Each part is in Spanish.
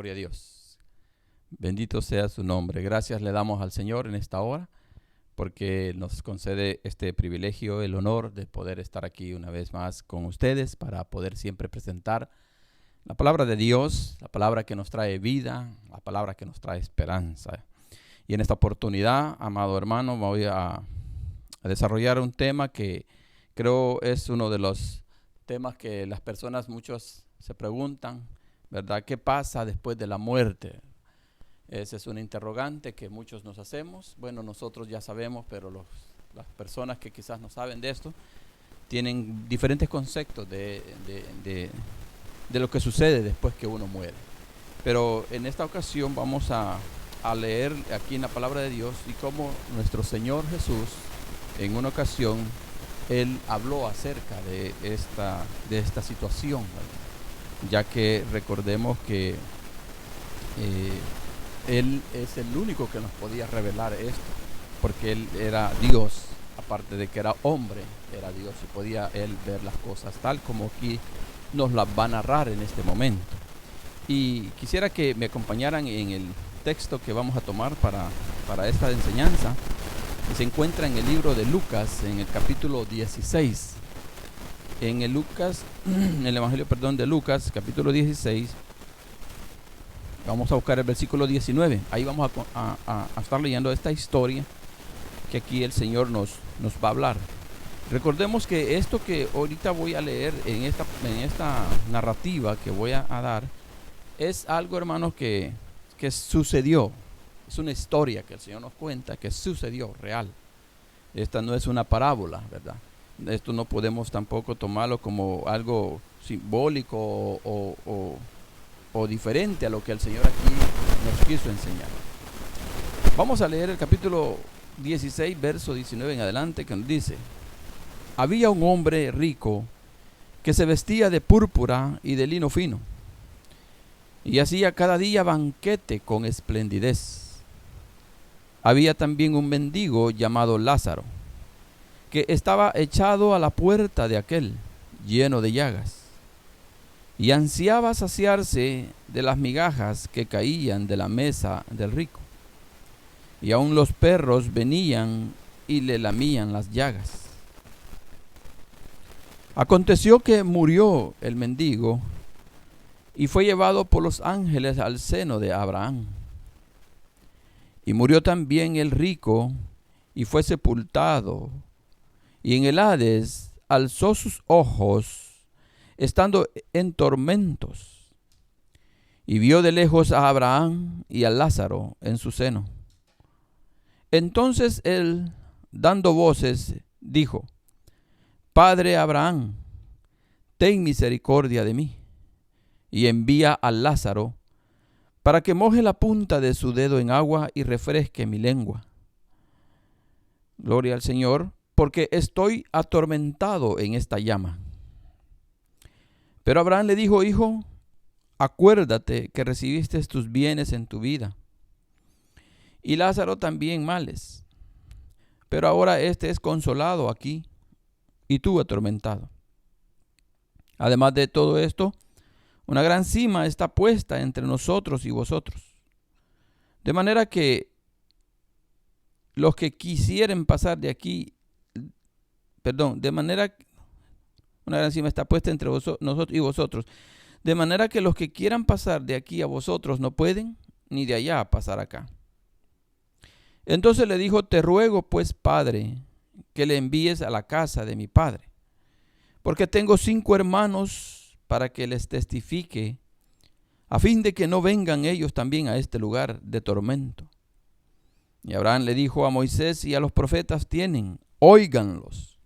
Gloria a Dios. Bendito sea su nombre. Gracias le damos al Señor en esta hora porque nos concede este privilegio, el honor de poder estar aquí una vez más con ustedes para poder siempre presentar la palabra de Dios, la palabra que nos trae vida, la palabra que nos trae esperanza. Y en esta oportunidad, amado hermano, voy a desarrollar un tema que creo es uno de los temas que las personas, muchos se preguntan, ¿verdad? ¿Qué pasa después de la muerte? Ese es un interrogante que muchos nos hacemos. Bueno, nosotros ya sabemos, pero las personas que quizás no saben de esto tienen diferentes conceptos de lo que sucede después que uno muere. Pero en esta ocasión vamos a leer aquí en la palabra de Dios y cómo nuestro Señor Jesús en una ocasión Él habló acerca de esta situación, ¿verdad? Ya que recordemos que Él es el único que nos podía revelar esto, porque Él era Dios, aparte de que era hombre, era Dios y podía Él ver las cosas tal como aquí nos las va a narrar en este momento. Y quisiera que me acompañaran en el texto que vamos a tomar para esta enseñanza, que se encuentra en el libro de Lucas, en el capítulo 16. En el Evangelio de Lucas, capítulo 16, vamos a buscar el versículo 19. Ahí vamos a estar leyendo esta historia que aquí el Señor nos va a hablar. Recordemos que esto que ahorita voy a leer en esta narrativa que voy a dar es algo, hermanos, que sucedió. Es una historia que el Señor nos cuenta que sucedió real. Esta no es una parábola, ¿verdad? Esto no podemos tampoco tomarlo como algo simbólico o diferente a lo que el Señor aquí nos quiso enseñar. Vamos a leer el capítulo 16, verso 19 en adelante, que nos dice: había un hombre rico que se vestía de púrpura y de lino fino, y hacía cada día banquete con esplendidez. Había también un mendigo llamado Lázaro, que estaba echado a la puerta de aquel, lleno de llagas, y ansiaba saciarse de las migajas que caían de la mesa del rico. Y aun los perros venían y le lamían las llagas. Aconteció que murió el mendigo y fue llevado por los ángeles al seno de Abraham. Y murió también el rico y fue sepultado. Y en el Hades alzó sus ojos, estando en tormentos, y vio de lejos a Abraham y a Lázaro en su seno. Entonces él, dando voces, dijo: Padre Abraham, ten misericordia de mí, y envía a Lázaro para que moje la punta de su dedo en agua y refresque mi lengua. Gloria al Señor, porque estoy atormentado en esta llama. Pero Abraham le dijo: Hijo, acuérdate que recibiste tus bienes en tu vida, y Lázaro también males, pero ahora este es consolado aquí, y tú atormentado. Además de todo esto, una gran sima está puesta entre nosotros y vosotros, de manera que los que quisieren pasar de aquí, una gran sima está puesta entre nosotros y vosotros, de manera que los que quieran pasar de aquí a vosotros no pueden, ni de allá a pasar acá. Entonces le dijo: te ruego pues, Padre, que le envíes a la casa de mi padre, porque tengo 5 hermanos, para que les testifique, a fin de que no vengan ellos también a este lugar de tormento. Y Abraham le dijo: a Moisés y a los profetas tienen, óiganlos.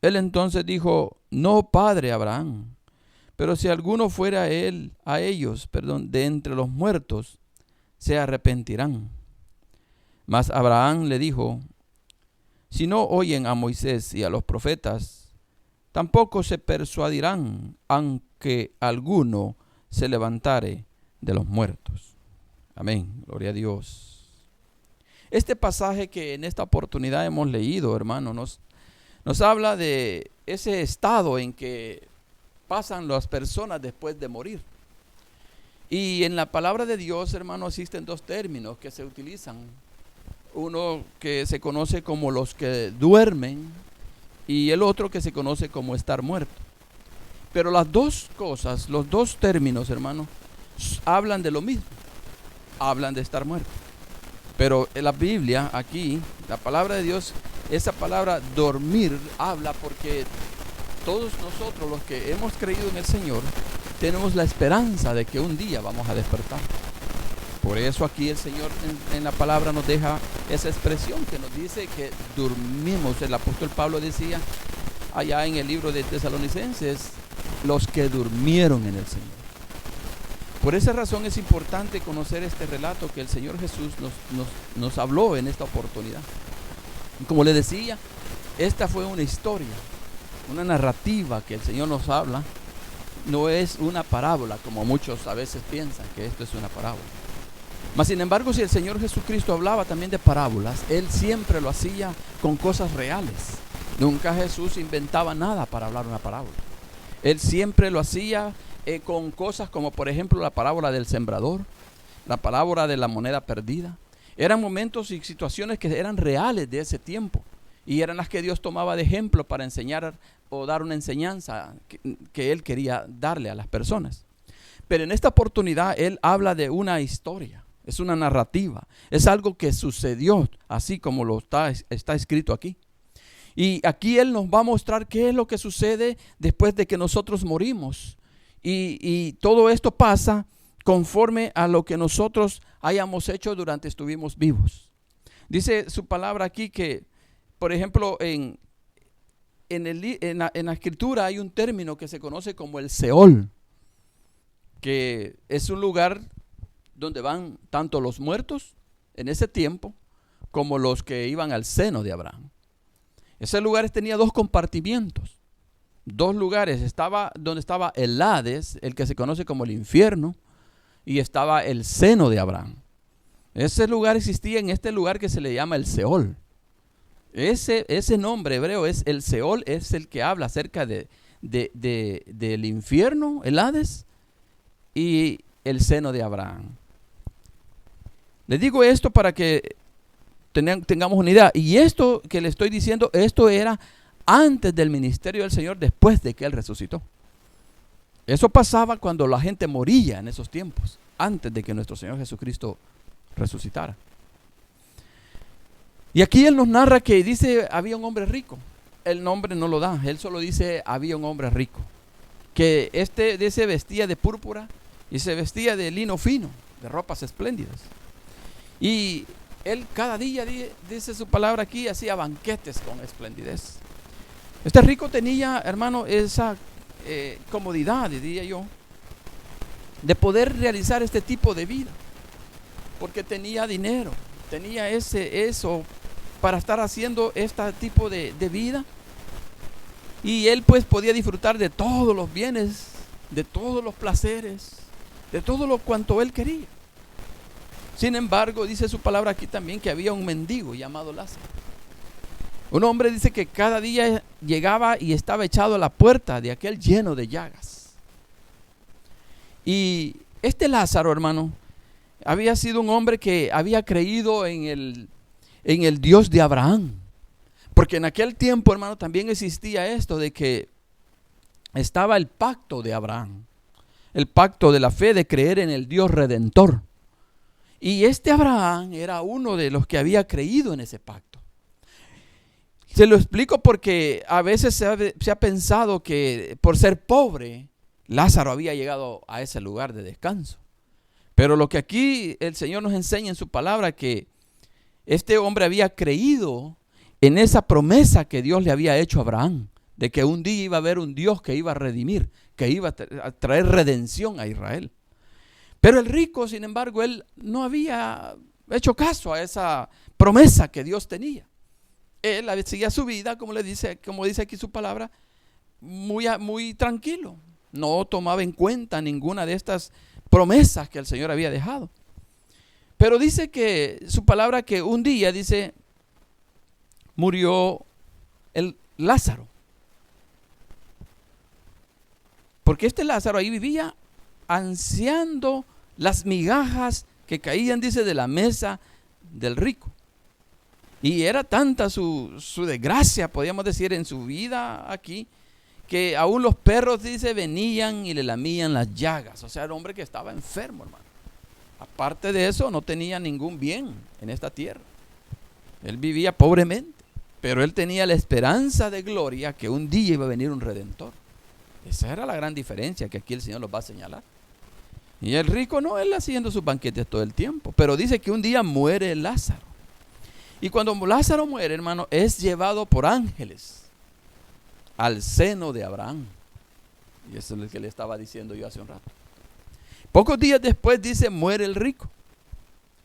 Él entonces dijo: no, padre Abraham, pero si alguno fuera a ellos de entre los muertos, se arrepentirán. Mas Abraham le dijo: si no oyen a Moisés y a los profetas, tampoco se persuadirán, aunque alguno se levantare de los muertos. Amén. Gloria a Dios. Este pasaje que en esta oportunidad hemos leído, hermano, nos habla de ese estado en que pasan las personas después de morir. Y en la palabra de Dios, hermano, existen dos términos que se utilizan. Uno que se conoce como los que duermen y el otro que se conoce como estar muerto. Pero las dos cosas, los dos términos, hermano, hablan de lo mismo. Hablan de estar muerto. Pero en la Biblia, aquí, la palabra de Dios, esa palabra dormir habla porque todos nosotros los que hemos creído en el Señor tenemos la esperanza de que un día vamos a despertar. Por eso aquí el Señor en la palabra nos deja esa expresión que nos dice que dormimos. El apóstol Pablo decía allá en el libro de Tesalonicenses, los que durmieron en el Señor. Por esa razón es importante conocer este relato que el Señor Jesús nos habló en esta oportunidad. Y como le decía, esta fue una historia, una narrativa que el Señor nos habla. No es una parábola, como muchos a veces piensan que esto es una parábola. Mas sin embargo, si el Señor Jesucristo hablaba también de parábolas, Él siempre lo hacía con cosas reales. Nunca Jesús inventaba nada para hablar una parábola. Él siempre lo hacía con cosas como por ejemplo la parábola del sembrador, la parábola de la moneda perdida. Eran momentos y situaciones que eran reales de ese tiempo y eran las que Dios tomaba de ejemplo para enseñar o dar una enseñanza que Él quería darle a las personas. Pero en esta oportunidad Él habla de una historia, es una narrativa, es algo que sucedió así como lo está escrito aquí. Y aquí Él nos va a mostrar qué es lo que sucede después de que nosotros morimos. Y todo esto pasa conforme a lo que nosotros hayamos hecho durante estuvimos vivos. Dice su palabra aquí que, por ejemplo, en la escritura hay un término que se conoce como el Seol, que es un lugar donde van tanto los muertos en ese tiempo como los que iban al seno de Abraham. Ese lugar tenía dos compartimientos. Dos lugares, estaba donde estaba el Hades, el que se conoce como el infierno, y estaba el seno de Abraham. Ese lugar existía en este lugar que se le llama el Seol. Ese nombre hebreo es el Seol, es el que habla acerca del infierno, el Hades, y el seno de Abraham. Le digo esto para que tengamos una idea. Y esto que le estoy diciendo, esto era antes del ministerio del Señor, después de que Él resucitó. Eso pasaba cuando la gente moría en esos tiempos, antes de que nuestro Señor Jesucristo resucitara. Y aquí Él nos narra que dice, había un hombre rico. El nombre no lo da, Él solo dice, había un hombre rico. Que se vestía de púrpura y se vestía de lino fino, de ropas espléndidas. Y Él cada día, dice su palabra aquí, hacía banquetes con esplendidez. Este rico tenía, hermano, esa comodidad, diría yo, de poder realizar este tipo de vida, porque tenía dinero, tenía eso para estar haciendo este tipo de vida, y él pues podía disfrutar de todos los bienes, de todos los placeres, de todo lo cuanto él quería. Sin embargo, dice su palabra aquí también que había un mendigo llamado Lázaro. Un hombre dice que cada día llegaba y estaba echado a la puerta de aquel lleno de llagas. Y este Lázaro, hermano, había sido un hombre que había creído en el Dios de Abraham. Porque en aquel tiempo, hermano, también existía esto de que estaba el pacto de Abraham. El pacto de la fe de creer en el Dios redentor. Y este Abraham era uno de los que había creído en ese pacto. Se lo explico porque a veces se ha pensado que por ser pobre, Lázaro había llegado a ese lugar de descanso. Pero lo que aquí el Señor nos enseña en su palabra, que este hombre había creído en esa promesa que Dios le había hecho a Abraham, de que un día iba a haber un Dios que iba a redimir, que iba a traer redención a Israel. Pero el rico, sin embargo, él no había hecho caso a esa promesa que Dios tenía. Él seguía su vida, como dice aquí su palabra, muy tranquilo. No tomaba en cuenta ninguna de estas promesas que el Señor había dejado. Pero dice que su palabra, que un día, dice, murió el Lázaro. Porque este Lázaro ahí vivía ansiando las migajas que caían, dice, de la mesa del rico. Y era tanta su desgracia, podríamos decir, en su vida aquí, que aún los perros, dice, venían y le lamían las llagas. O sea, era un hombre que estaba enfermo, hermano. Aparte de eso, no tenía ningún bien en esta tierra. Él vivía pobremente, pero él tenía la esperanza de gloria que un día iba a venir un redentor. Esa era la gran diferencia que aquí el Señor los va a señalar. Y el rico no, él haciendo sus banquetes todo el tiempo, pero dice que un día muere Lázaro. Y cuando Lázaro muere, hermano, es llevado por ángeles al seno de Abraham. Y eso es lo que le estaba diciendo yo hace un rato. Pocos días después, dice, muere el rico.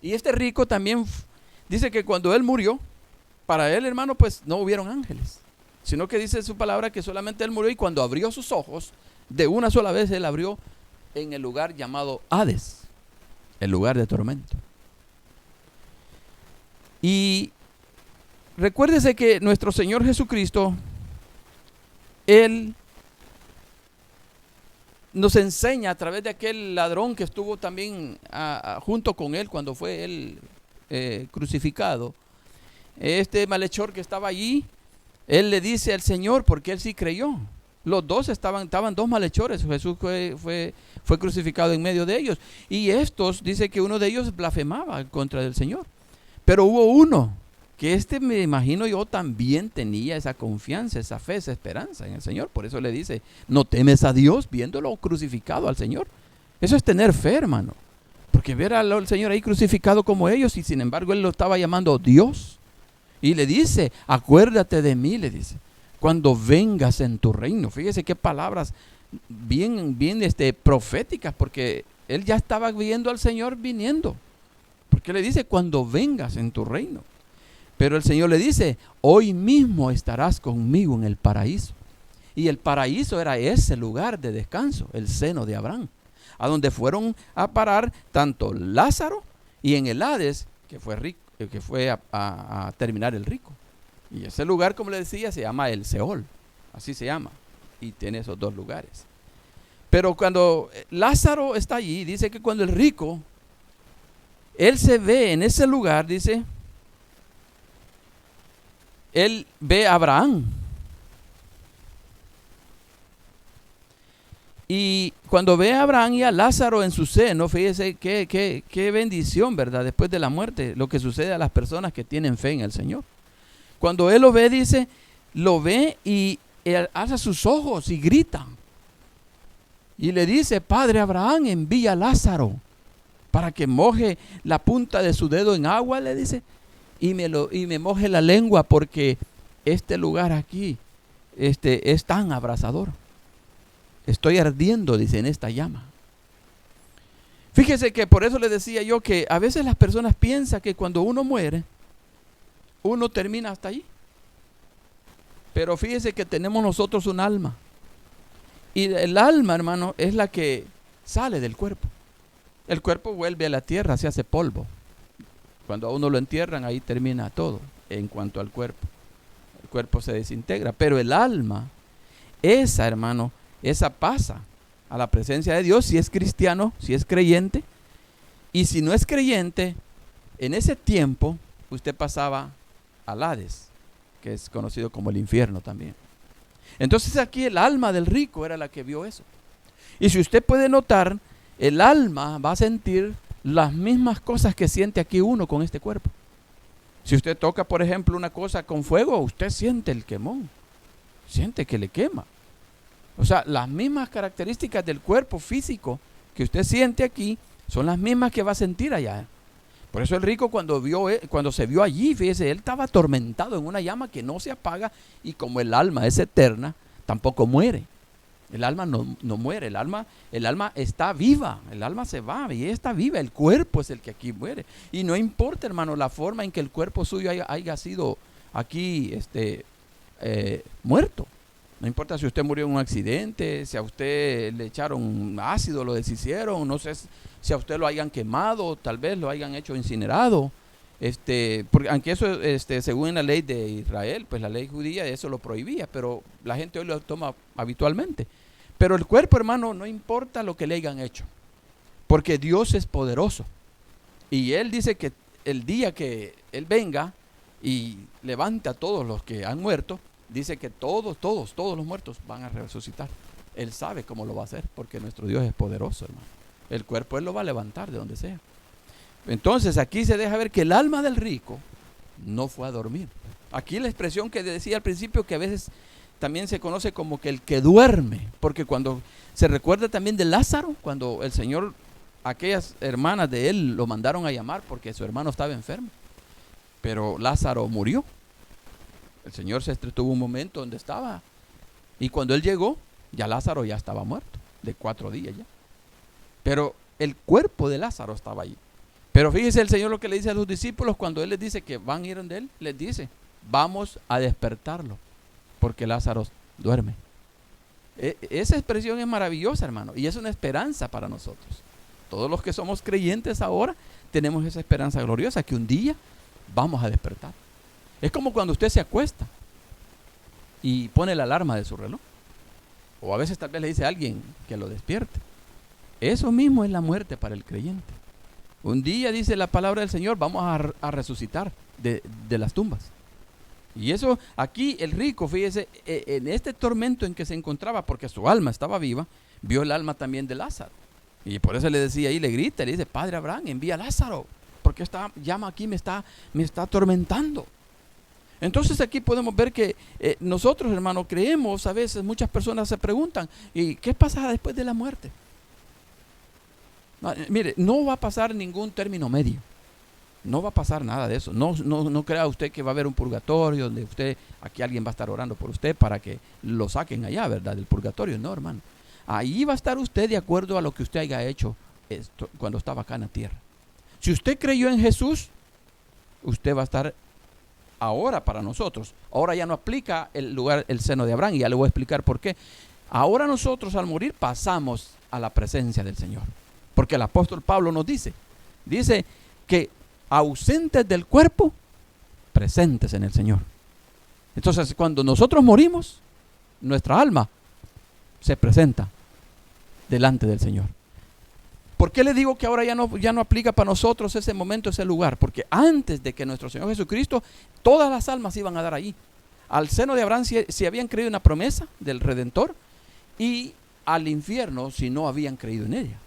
Y este rico también dice que cuando él murió, para él, hermano, pues no hubieron ángeles, sino que dice su palabra que solamente él murió, y cuando abrió sus ojos, de una sola vez él abrió en el lugar llamado Hades, el lugar de tormento. Y recuérdese que nuestro Señor Jesucristo, Él nos enseña a través de aquel ladrón que estuvo también junto con Él cuando fue Él crucificado. Este malhechor que estaba allí, Él le dice al Señor, porque Él sí creyó. Los dos estaban dos malhechores. Jesús fue crucificado en medio de ellos. Y estos, dice que uno de ellos blasfemaba en contra del Señor. Pero hubo uno que me imagino yo, también tenía esa confianza, esa fe, esa esperanza en el Señor. Por eso le dice, no temes a Dios viéndolo crucificado al Señor. Eso es tener fe, hermano. Porque ver al Señor ahí crucificado como ellos, y sin embargo Él lo estaba llamando Dios. Y le dice, acuérdate de mí, le dice, cuando vengas en tu reino. Fíjese qué palabras bien proféticas, porque Él ya estaba viendo al Señor viniendo. Porque le dice, cuando vengas en tu reino. Pero el Señor le dice, hoy mismo estarás conmigo en el paraíso. Y el paraíso era ese lugar de descanso, el seno de Abraham, a donde fueron a parar tanto Lázaro, y en el Hades, que fue rico, que fue a terminar el rico. Y ese lugar, como le decía, se llama el Seol, así se llama, y tiene esos dos lugares. Pero cuando Lázaro está allí, dice que cuando el rico, él se ve en ese lugar, dice, él ve a Abraham. Y cuando ve a Abraham y a Lázaro en su seno, fíjese qué bendición, ¿verdad? Después de la muerte, lo que sucede a las personas que tienen fe en el Señor. Cuando él lo ve, dice, lo ve y él alza sus ojos y grita. Y le dice, Padre Abraham, envía a Lázaro para que moje la punta de su dedo en agua, le dice, y me moje la lengua, porque este lugar aquí es tan abrasador. Estoy ardiendo, dice, en esta llama. Fíjese que por eso le decía yo que a veces las personas piensan que cuando uno muere, uno termina hasta ahí. Pero fíjese que tenemos nosotros un alma. Y el alma, hermano, es la que sale del cuerpo. El cuerpo vuelve a la tierra, se hace polvo. Cuando a uno lo entierran, ahí termina todo en cuanto al cuerpo. El cuerpo se desintegra. Pero el alma, esa, hermano, esa pasa a la presencia de Dios si es cristiano, si es creyente. Y si no es creyente, en ese tiempo usted pasaba al Hades, que es conocido como el infierno también. Entonces aquí el alma del rico era la que vio eso. Y si usted puede notar, el alma va a sentir las mismas cosas que siente aquí uno con este cuerpo. Si usted toca, por ejemplo, una cosa con fuego, usted siente el quemón, siente que le quema. O sea, las mismas características del cuerpo físico que usted siente aquí son las mismas que va a sentir allá. Por eso el rico cuando se vio allí, fíjese, él estaba atormentado en una llama que no se apaga, y como el alma es eterna, tampoco muere. El alma no muere, el alma está viva, el alma se va y está viva, el cuerpo es el que aquí muere. Y no importa, hermano, la forma en que el cuerpo suyo haya sido aquí muerto. No importa si usted murió en un accidente, si a usted le echaron ácido, lo deshicieron, no sé si a usted lo hayan quemado, tal vez lo hayan hecho incinerado. Porque aunque eso, según la ley de Israel, pues la ley judía eso lo prohibía, pero la gente hoy lo toma habitualmente. Pero el cuerpo, hermano, no importa lo que le hayan hecho, porque Dios es poderoso. Y Él dice que el día que Él venga y levante a todos los que han muerto, dice que todos los muertos van a resucitar. Él sabe cómo lo va a hacer, porque nuestro Dios es poderoso, hermano. El cuerpo Él lo va a levantar de donde sea. Entonces aquí se deja ver que el alma del rico no fue a dormir. Aquí la expresión que decía al principio, que a veces también se conoce como que el que duerme, porque cuando se recuerda también de Lázaro, cuando el Señor, aquellas hermanas de él lo mandaron a llamar porque su hermano estaba enfermo, pero Lázaro murió. El Señor se entretuvo un momento donde estaba, y cuando él llegó, ya Lázaro ya estaba muerto, de 4 días ya. Pero el cuerpo de Lázaro estaba allí. Pero fíjese el Señor lo que le dice a los discípulos cuando Él les dice que van a ir donde Él, les dice, vamos a despertarlo, porque Lázaro duerme. Esa expresión es maravillosa, hermano, y es una esperanza para nosotros. Todos los que somos creyentes ahora tenemos esa esperanza gloriosa, que un día vamos a despertar. Es como cuando usted se acuesta y pone la alarma de su reloj, o a veces tal vez le dice a alguien que lo despierte. Eso mismo es la muerte para el creyente. Un día, dice la palabra del Señor, vamos a resucitar de las tumbas. Y eso, aquí el rico, fíjese, en este tormento en que se encontraba, porque su alma estaba viva, vio el alma también de Lázaro. Y por eso le decía ahí, le grita, le dice, Padre Abraham, envía a Lázaro, porque esta llama aquí me está atormentando. Entonces aquí podemos ver que nosotros, hermanos, creemos, a veces muchas personas se preguntan, ¿y qué pasa después de la muerte? No, mire, no va a pasar ningún término medio. No va a pasar nada de eso. No crea usted que va a haber un purgatorio donde usted, aquí alguien va a estar orando por usted para que lo saquen allá, ¿verdad? Del purgatorio. No, hermano. Ahí va a estar usted de acuerdo a lo que usted haya hecho cuando estaba acá en la tierra. Si usted creyó en Jesús, usted va a estar ahora para nosotros. Ahora ya no aplica el seno de Abraham, y ya le voy a explicar por qué. Ahora nosotros al morir pasamos a la presencia del Señor. Porque el apóstol Pablo nos dice que ausentes del cuerpo, presentes en el Señor. Entonces, cuando nosotros morimos, nuestra alma se presenta delante del Señor. ¿Por qué le digo que ahora ya no aplica para nosotros ese momento, ese lugar? Porque antes de que nuestro Señor Jesucristo, todas las almas iban a dar allí. Al seno de Abraham si habían creído en la promesa del Redentor, y al infierno si no habían creído en ella.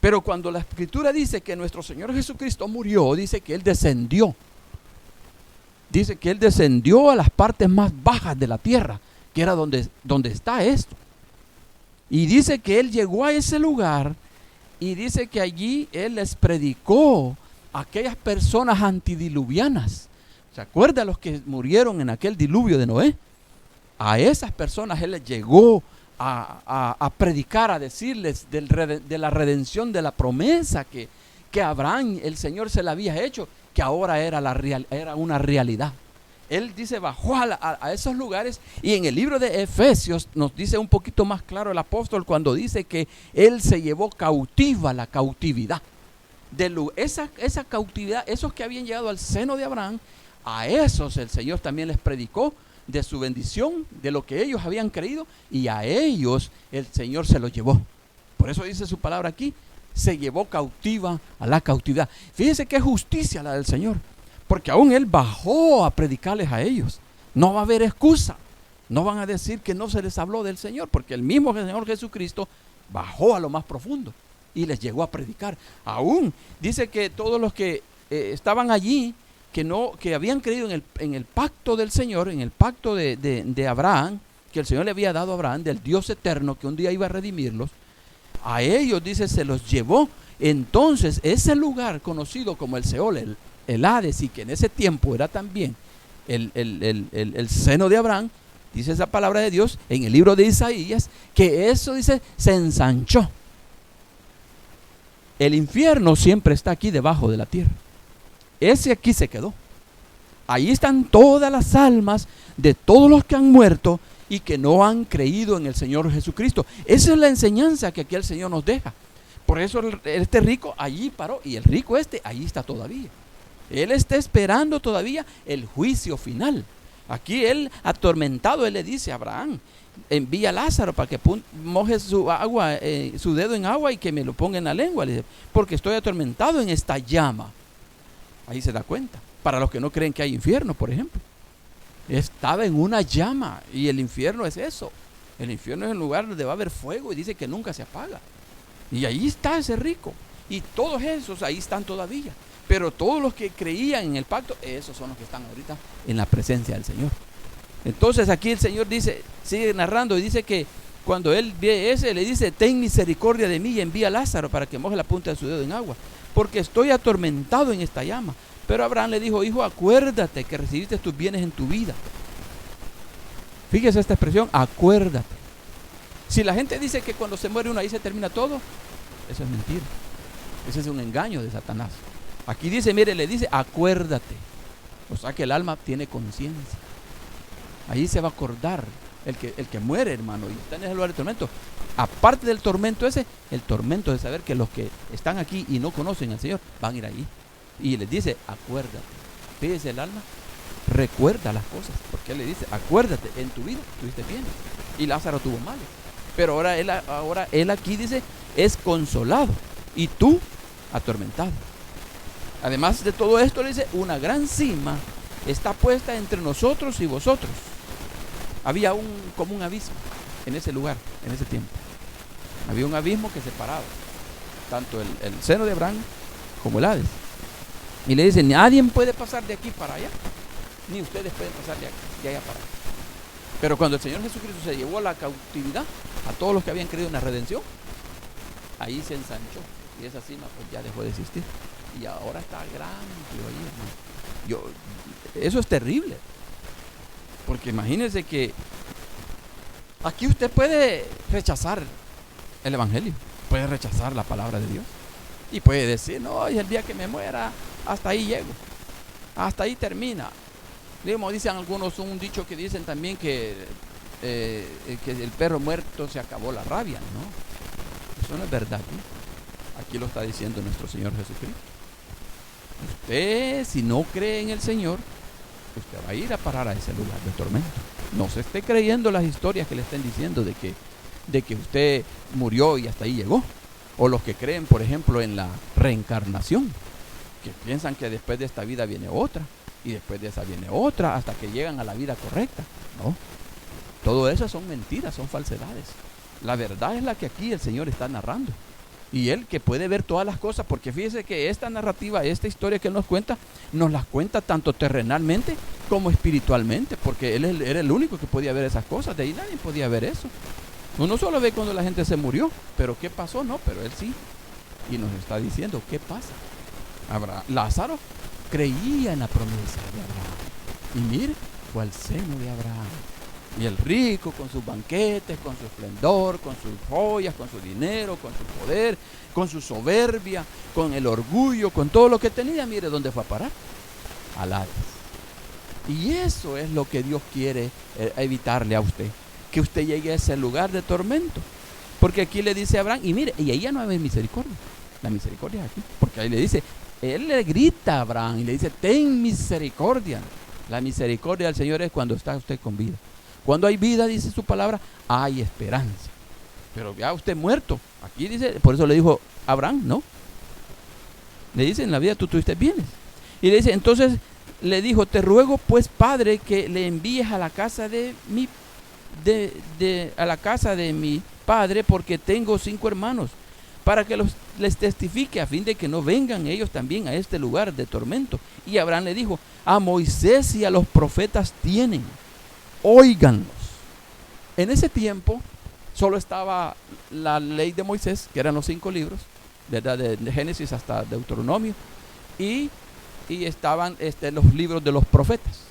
Pero cuando la Escritura dice que nuestro Señor Jesucristo murió, dice que Él descendió. Dice que Él descendió a las partes más bajas de la tierra, que era donde está esto. Y dice que Él llegó a ese lugar, y dice que allí Él les predicó a aquellas personas antidiluvianas. ¿Se acuerda los que murieron en aquel diluvio de Noé? A esas personas Él les llegó a predicar, a decirles de la redención, de la promesa que Abraham, el Señor se la había hecho, que ahora era una realidad. Él dice, bajó a esos lugares, y en el libro de Efesios nos dice un poquito más claro el apóstol cuando dice que Él se llevó cautiva la cautividad. Esa cautividad, esos que habían llegado al seno de Abraham, a esos el Señor también les predicó de su bendición, de lo que ellos habían creído, y a ellos el Señor se los llevó. Por eso dice su palabra aquí, se llevó cautiva a la cautividad. Fíjense qué justicia la del Señor, porque aún Él bajó a predicarles a ellos. No va a haber excusa, no van a decir que no se les habló del Señor, porque el mismo Señor Jesucristo bajó a lo más profundo y les llegó a predicar. Aún dice que todos los que estaban allí, que habían creído en el pacto del Señor, en el pacto de Abraham, que el Señor le había dado a Abraham, del Dios eterno que un día iba a redimirlos, a ellos, dice, se los llevó. Entonces ese lugar conocido como el Seol, el Hades, y que en ese tiempo era también el seno de Abraham, dice esa palabra de Dios en el libro de Isaías, que eso, dice, se ensanchó. El infierno siempre está aquí debajo de la tierra. Ese aquí se quedó. Ahí están todas las almas de todos los que han muerto y que no han creído en el Señor Jesucristo. Esa es la enseñanza que aquí el Señor nos deja. Por eso este rico allí paró, y el rico allí está todavía. Él está esperando todavía el juicio final. Aquí él, atormentado, él le dice a Abraham envía a Lázaro para que moje su agua, su dedo en agua y que me lo ponga en la lengua. Le dice, porque estoy atormentado en esta llama. Ahí se da cuenta. Para los que no creen que hay infierno, por ejemplo. Estaba en una llama, y el infierno es eso. El infierno es un lugar donde va a haber fuego y dice que nunca se apaga. Y ahí está ese rico. Y todos esos ahí están todavía. Pero todos los que creían en el pacto, esos son los que están ahorita en la presencia del Señor. Entonces aquí el Señor dice, sigue narrando y dice que cuando él ve ese, le dice, ten misericordia de mí y envía a Lázaro para que moje la punta de su dedo en agua, porque estoy atormentado en esta llama. Pero Abraham le dijo, hijo, acuérdate que recibiste tus bienes en tu vida. Fíjese esta expresión, acuérdate. Si la gente dice que cuando se muere uno ahí se termina todo, eso es mentira. Ese es un engaño de Satanás. Aquí dice, mire, le dice, acuérdate. O sea que el alma tiene conciencia. Ahí se va a acordar el que muere, hermano, y está en ese lugar de tormento. Aparte del tormento ese, el tormento de saber que los que están aquí y no conocen al Señor van a ir ahí. Y les dice, acuérdate. Fíjese, el alma recuerda las cosas, porque él le dice, acuérdate, en tu vida tuviste bien. Y Lázaro tuvo males. Pero ahora él aquí dice, es consolado. Y tú, atormentado. Además de todo esto, le dice, una gran cima está puesta entre nosotros y vosotros. Había como un abismo en ese lugar, en ese tiempo. Había un abismo que separaba tanto el seno de Abraham como el Hades. Y le dice, nadie puede pasar de aquí para allá, ni ustedes pueden pasar de allá para allá. Pero cuando el Señor Jesucristo se llevó a la cautividad a todos los que habían creído en la redención, ahí se ensanchó y esa cima pues ya dejó de existir. Y ahora está grande ahí, hermano. Eso es terrible. Porque imagínense que aquí usted puede rechazar el Evangelio, puede rechazar la palabra de Dios. Y puede decir, no, y el día que me muera, hasta ahí llego. Hasta ahí termina. Como dicen algunos, un dicho que dicen también que el perro muerto se acabó la rabia, ¿no? Eso no es verdad, ¿no? Aquí lo está diciendo nuestro Señor Jesucristo. Usted, si no cree en el Señor, usted va a ir a parar a ese lugar de tormento. No se esté creyendo las historias que le estén diciendo de que usted murió y hasta ahí llegó. O los que creen, por ejemplo, en la reencarnación, que piensan que después de esta vida viene otra, y después de esa viene otra, hasta que llegan a la vida correcta. No, todo eso son mentiras, son falsedades. La verdad es la que aquí el Señor está narrando. Y Él que puede ver todas las cosas, porque fíjese que esta narrativa, esta historia que Él nos las cuenta tanto terrenalmente como espiritualmente, porque Él era el único que podía ver esas cosas, de ahí nadie podía ver eso. Uno solo ve cuando la gente se murió, pero ¿qué pasó? No, pero Él sí. Y nos está diciendo, ¿qué pasa? Lázaro creía en la promesa de Abraham. Y mire, fue al seno de Abraham. Y el rico con sus banquetes, con su esplendor, con sus joyas, con su dinero, con su poder, con su soberbia, con el orgullo, con todo lo que tenía, mire dónde fue a parar. Al Hades. Y eso es lo que Dios quiere evitarle a usted. Que usted llegue a ese lugar de tormento. Porque aquí le dice a Abraham, y mire, y ahí ya no hay misericordia. La misericordia es aquí. Porque ahí le dice, él le grita a Abraham y le dice, ten misericordia. La misericordia del Señor es cuando está usted con vida. Cuando hay vida, dice su palabra, hay esperanza. Pero ya usted muerto. Aquí dice, por eso le dijo Abraham, ¿no? Le dice, en la vida tú tuviste bienes. Y le dice, entonces le dijo, te ruego pues, Padre, que le envíes a la casa de mi padre, porque tengo 5 hermanos, para que les testifique, a fin de que no vengan ellos también a este lugar de tormento. Y Abraham le dijo, a Moisés y a los profetas tienen, óiganlos. En ese tiempo solo estaba la ley de Moisés, que eran los 5 libros, ¿verdad? De Génesis hasta Deuteronomio, y estaban los libros de los profetas.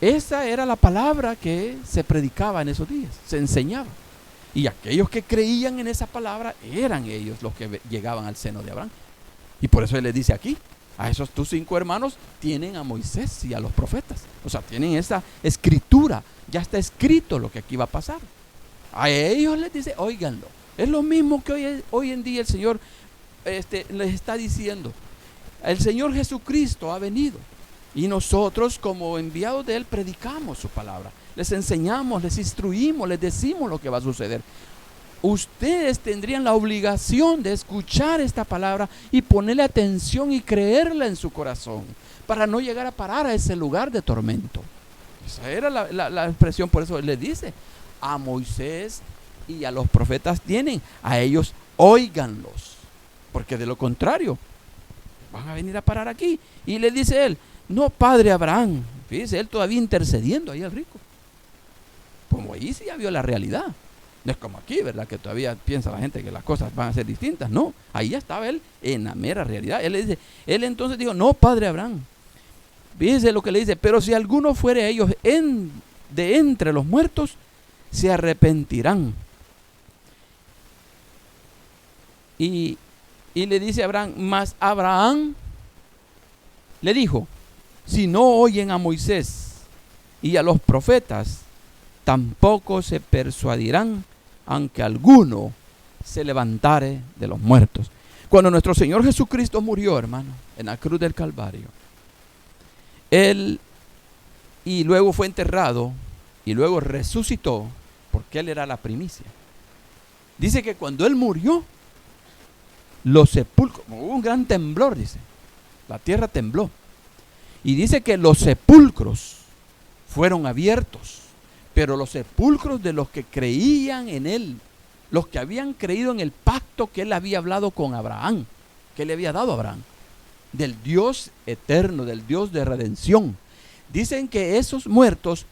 Esa era la palabra que se predicaba en esos días, se enseñaba. Y aquellos que creían en esa palabra eran ellos los que llegaban al seno de Abraham. Y por eso él le dice aquí, a esos tus 5 hermanos tienen a Moisés y a los profetas. O sea, tienen esa escritura, ya está escrito lo que aquí va a pasar. A ellos les dice, óiganlo. Es lo mismo que hoy en día el Señor les está diciendo. El Señor Jesucristo ha venido. Y nosotros, como enviados de Él, predicamos su palabra. les enseñamos, les instruimos, les decimos lo que va a suceder. Ustedes tendrían la obligación de escuchar esta palabra y ponerle atención y creerla en su corazón para no llegar a parar a ese lugar de tormento. Esa era la expresión, por eso él le dice a Moisés y a los profetas tienen, a ellos óiganlos, porque de lo contrario van a venir a parar aquí. Y le dice él, no, padre Abraham, fíjese, él todavía intercediendo ahí al rico, como ahí sí ya vio la realidad. No es como aquí, ¿verdad? Que todavía piensa la gente que las cosas van a ser distintas. No, ahí ya estaba él en la mera realidad. Él le dice, él entonces dijo, no, padre Abraham. Fíjese lo que le dice, pero si alguno fuere a ellos de entre los muertos, se arrepentirán. Y le dice a Abraham, mas Abraham le dijo, si no oyen a Moisés y a los profetas, tampoco se persuadirán, aunque alguno se levantare de los muertos. Cuando nuestro Señor Jesucristo murió, hermano, en la cruz del Calvario, Él, y luego fue enterrado, y luego resucitó, porque Él era la primicia. Dice que cuando Él murió, los sepulcros, hubo un gran temblor, dice, la tierra tembló, y dice que los sepulcros fueron abiertos. Pero los sepulcros de los que creían en Él, los que habían creído en el pacto que Él había hablado con Abraham, que le había dado a Abraham, del Dios eterno, del Dios de redención, dicen que esos muertos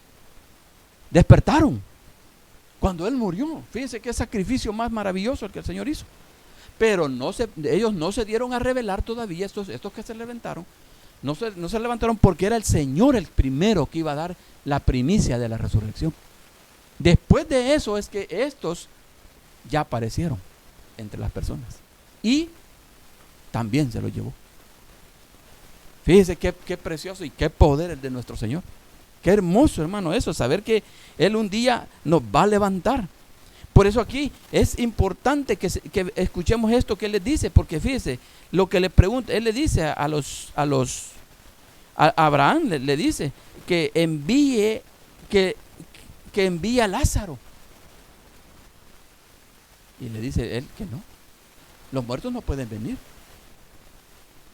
despertaron cuando Él murió. Fíjense qué sacrificio más maravilloso el que el Señor hizo. Pero ellos no se dieron a revelar todavía, estos que se levantaron, no se levantaron porque era el Señor el primero que iba a dar la primicia de la resurrección. Después de eso es que estos ya aparecieron entre las personas y también se los llevó. Fíjese qué precioso y qué poder el de nuestro Señor. Qué hermoso, hermano, eso, saber que Él un día nos va a levantar. Por eso aquí es importante que escuchemos esto que Él les dice, porque fíjese lo que le pregunta. Él le dice a Abraham le dice que envíe a Lázaro, y le dice él que no, los muertos no pueden venir.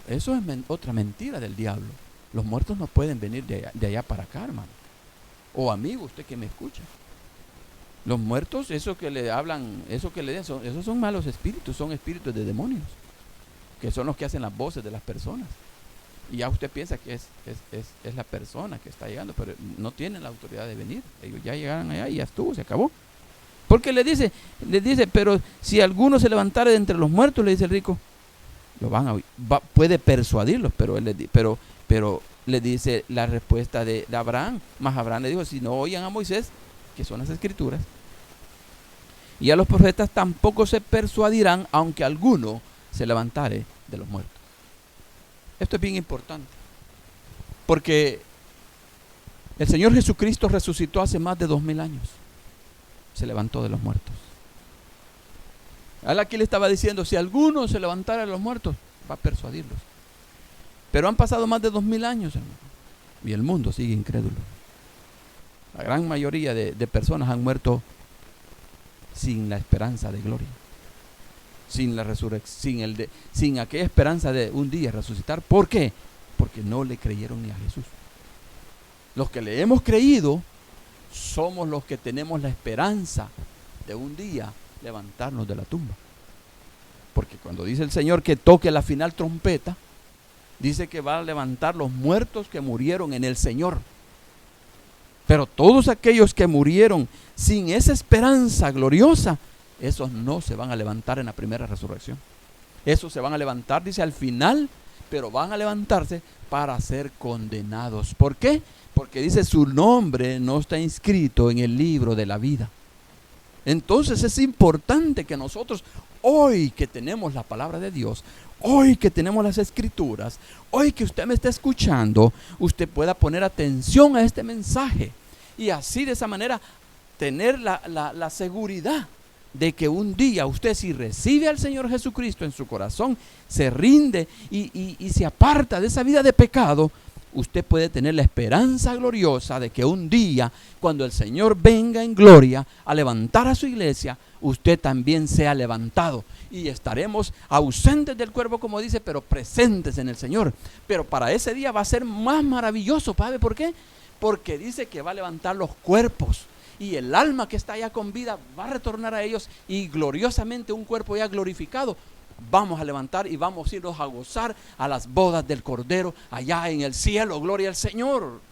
Eso es otra mentira del diablo. Los muertos no pueden venir de allá para acá, hermano, o amigo, usted que me escucha. Los muertos, eso que le hablan, eso que le den, esos son malos espíritus, son espíritus de demonios, que son los que hacen las voces de las personas. Y ya usted piensa que es la persona que está llegando, pero no tienen la autoridad de venir. Ellos ya llegaron allá y ya estuvo, se acabó. Porque le dice, pero si alguno se levantara de entre los muertos, le dice el rico, lo van a oír. Puede persuadirlos, pero le dice la respuesta de Abraham. Más Abraham le dijo, si no oían a Moisés, que son las escrituras, y a los profetas, tampoco se persuadirán, aunque alguno se levantare de los muertos. Esto es bien importante, porque el Señor Jesucristo resucitó hace más de 2000 años. Se levantó de los muertos. Él aquí le estaba diciendo, si alguno se levantara de los muertos, va a persuadirlos. Pero han pasado más de 2000 años, hermano, y el mundo sigue incrédulo. La gran mayoría de personas han muerto sin la esperanza de gloria, sin la resurrección, sin aquella esperanza de un día resucitar. ¿Por qué? Porque no le creyeron ni a Jesús. Los que le hemos creído somos los que tenemos la esperanza de un día levantarnos de la tumba. Porque cuando dice el Señor que toque la final trompeta, dice que va a levantar los muertos que murieron en el Señor. Pero todos aquellos que murieron sin esa esperanza gloriosa, esos no se van a levantar en la primera resurrección. Esos se van a levantar, dice, al final, pero van a levantarse para ser condenados. ¿Por qué? Porque dice, su nombre no está inscrito en el libro de la vida. Entonces es importante que nosotros, hoy que tenemos la palabra de Dios, hoy que tenemos las escrituras, hoy que usted me está escuchando, usted pueda poner atención a este mensaje y así de esa manera tener la seguridad de que un día usted, si recibe al Señor Jesucristo en su corazón, se rinde y se aparta de esa vida de pecado, usted puede tener la esperanza gloriosa de que un día, cuando el Señor venga en gloria a levantar a su iglesia, usted también sea levantado y estaremos ausentes del cuerpo, como dice, pero presentes en el Señor. Pero para ese día va a ser más maravilloso. ¿Sabe por qué? Porque dice que va a levantar los cuerpos y el alma que está allá con vida va a retornar a ellos, y gloriosamente un cuerpo ya glorificado vamos a levantar y vamos a irnos a gozar a las bodas del Cordero allá en el cielo. Gloria al Señor.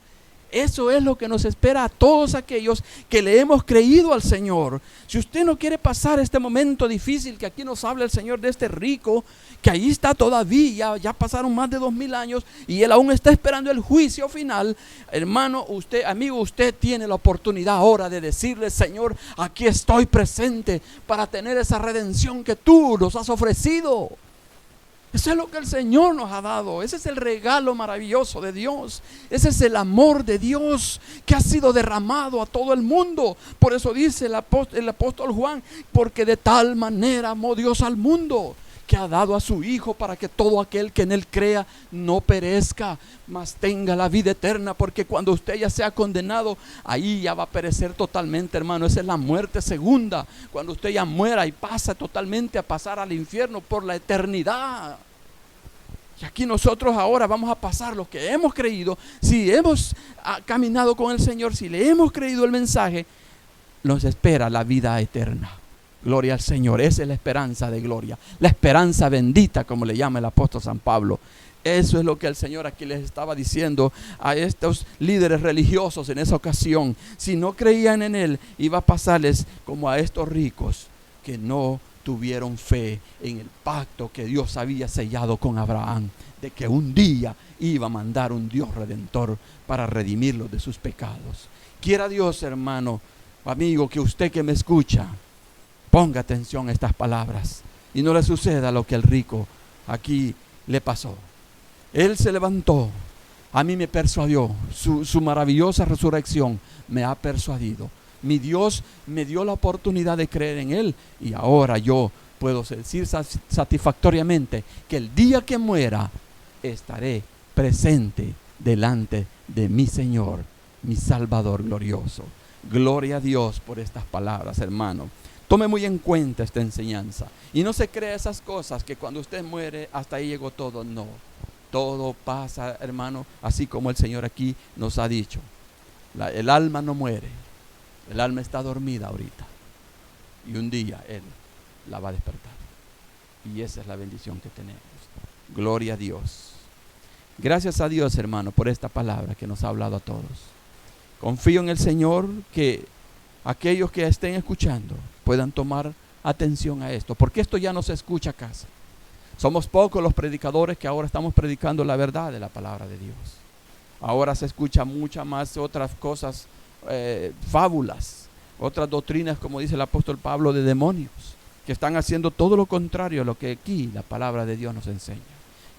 Eso es lo que nos espera a todos aquellos que le hemos creído al Señor. Si usted no quiere pasar este momento difícil que aquí nos habla el Señor de este rico, que ahí está todavía, ya pasaron más de 2000 años y él aún está esperando el juicio final, hermano, usted, amigo, usted tiene la oportunidad ahora de decirle: Señor, aquí estoy presente para tener esa redención que tú nos has ofrecido. Eso es lo que el Señor nos ha dado. Ese es el regalo maravilloso de Dios. Ese es el amor de Dios que ha sido derramado a todo el mundo. Por eso dice el apóstol Juan: porque de tal manera amó Dios al mundo, que ha dado a su Hijo, para que todo aquel que en Él crea no perezca, mas tenga la vida eterna. Porque cuando usted ya sea condenado, ahí ya va a perecer totalmente, hermano. Esa es la muerte segunda, cuando usted ya muera y pasa totalmente a pasar al infierno por la eternidad. Y aquí nosotros ahora vamos a pasar, los que hemos creído, si hemos caminado con el Señor, si le hemos creído el mensaje, nos espera la vida eterna. Gloria al Señor. Esa es la esperanza de gloria, la esperanza bendita, como le llama el apóstol San Pablo. Eso es lo que el Señor aquí les estaba diciendo a estos líderes religiosos en esa ocasión. Si no creían en Él, iba a pasarles como a estos ricos que no tuvieron fe en el pacto que Dios había sellado con Abraham, de que un día iba a mandar un Dios redentor para redimirlos de sus pecados. Quiera Dios, hermano, amigo, que usted que me escucha, ponga atención a estas palabras y no le suceda lo que el rico aquí le pasó. Él se levantó, a mí me persuadió, su maravillosa resurrección me ha persuadido. Mi Dios me dio la oportunidad de creer en Él, y ahora yo puedo decir satisfactoriamente que el día que muera estaré presente delante de mi Señor, mi Salvador glorioso. Gloria a Dios por estas palabras, hermano. Tome muy en cuenta esta enseñanza y no se crea esas cosas que cuando usted muere hasta ahí llegó todo. No, todo pasa, hermano, así como el Señor aquí nos ha dicho. El alma no muere, el alma está dormida ahorita, y un día Él la va a despertar, y esa es la bendición que tenemos. Gloria a Dios. Gracias a Dios, hermano, por esta palabra que nos ha hablado a todos. Confío en el Señor que aquellos que estén escuchando puedan tomar atención a esto, porque esto ya no se escucha casi. Somos pocos los predicadores que ahora estamos predicando la verdad de la palabra de Dios. Ahora se escucha muchas más otras cosas, fábulas, otras doctrinas, como dice el apóstol Pablo, de demonios, que están haciendo todo lo contrario a lo que aquí la palabra de Dios nos enseña.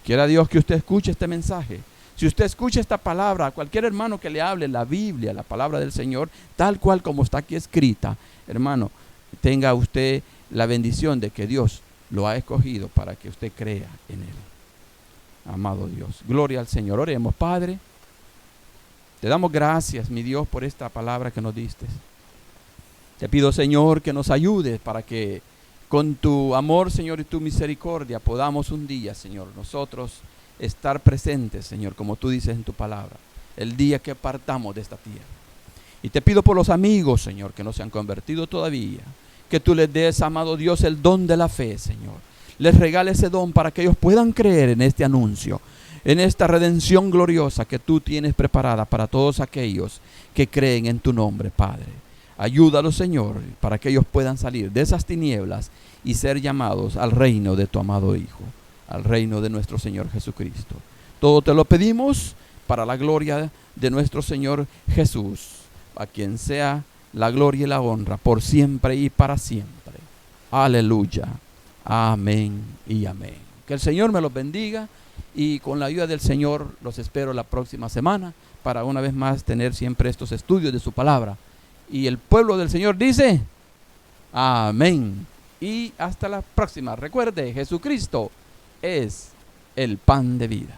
Quiera Dios que usted escuche este mensaje. Si usted escucha esta palabra, a cualquier hermano que le hable la Biblia, la palabra del Señor, tal cual como está aquí escrita, hermano, tenga usted la bendición de que Dios lo ha escogido para que usted crea en Él. Amado Dios, gloria al Señor. Oremos. Padre, te damos gracias, mi Dios, por esta palabra que nos diste. Te pido, Señor, que nos ayudes para que con tu amor, Señor, y tu misericordia podamos un día, Señor, nosotros estar presentes, Señor, como tú dices en tu palabra, el día que partamos de esta tierra. Y te pido por los amigos, Señor, que no se han convertido todavía, que tú les des, amado Dios, el don de la fe, Señor. Les regale ese don para que ellos puedan creer en este anuncio, en esta redención gloriosa que tú tienes preparada para todos aquellos que creen en tu nombre, Padre. Ayúdalos, Señor, para que ellos puedan salir de esas tinieblas y ser llamados al reino de tu amado Hijo, al reino de nuestro Señor Jesucristo. Todo te lo pedimos para la gloria de nuestro Señor Jesús, a quien sea la gloria y la honra por siempre y para siempre. Aleluya. Amén y amén. Que el Señor me los bendiga, y con la ayuda del Señor los espero la próxima semana para una vez más tener siempre estos estudios de su palabra. Y el pueblo del Señor dice amén. Y hasta la próxima. Recuerde, Jesucristo es el pan de vida.